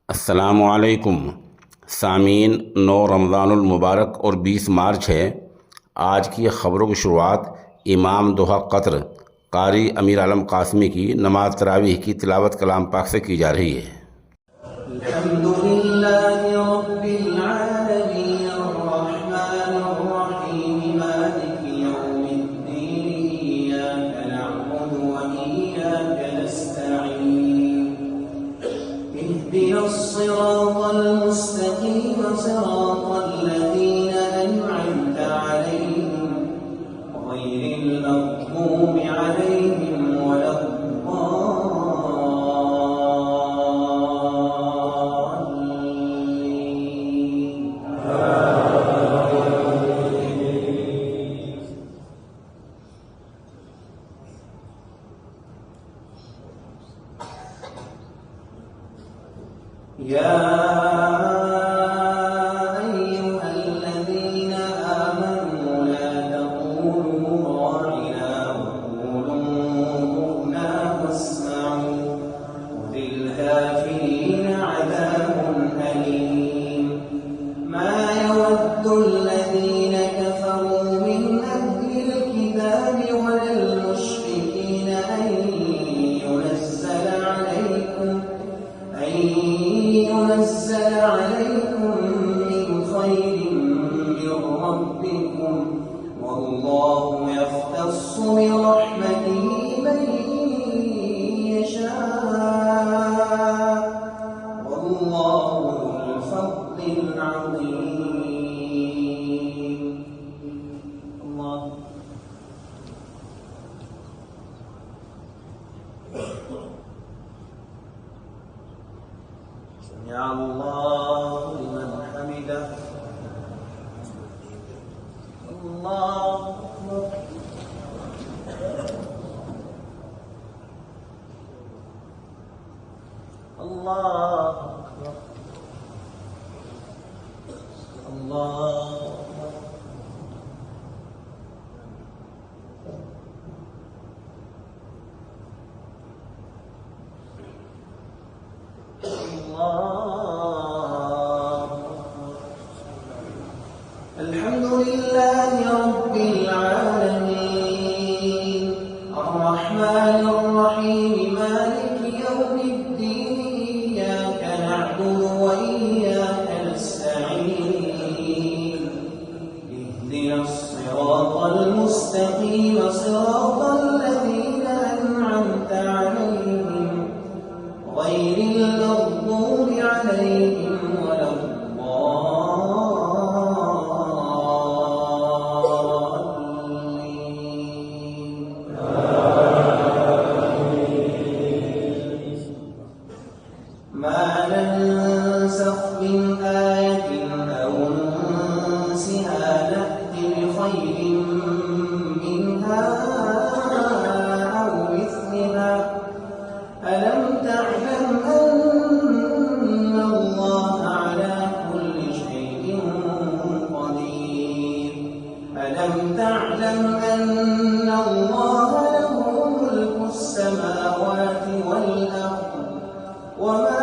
अस्सलामुअलैकुम सामीन। 9 रमज़ानुल मुबारक और 20 मार्च है। आज की ख़बरों की शुरुआत इमाम दोहा क़तर कारी अमीर आलम कासमी की नमाज तरावीह की तिलावत कलाम पाक से की जा रही है। والله يختص برحمته من يشاء والله ذو الفضل العظيم. الله سمع الله لمن حمده. الله أكبر. الله أكبر. الله أكبر. الله الحمد لله رب العالمين الرحمن الرحيم مالك يوم الدين إياك نعبد وإياك نستعين اهدنا الصراط المستقيم صراط الذين أنعمت عليهم غير المغضوب عليهم ولا ألم تعلم أن الله له ملك السماوات والأرض وما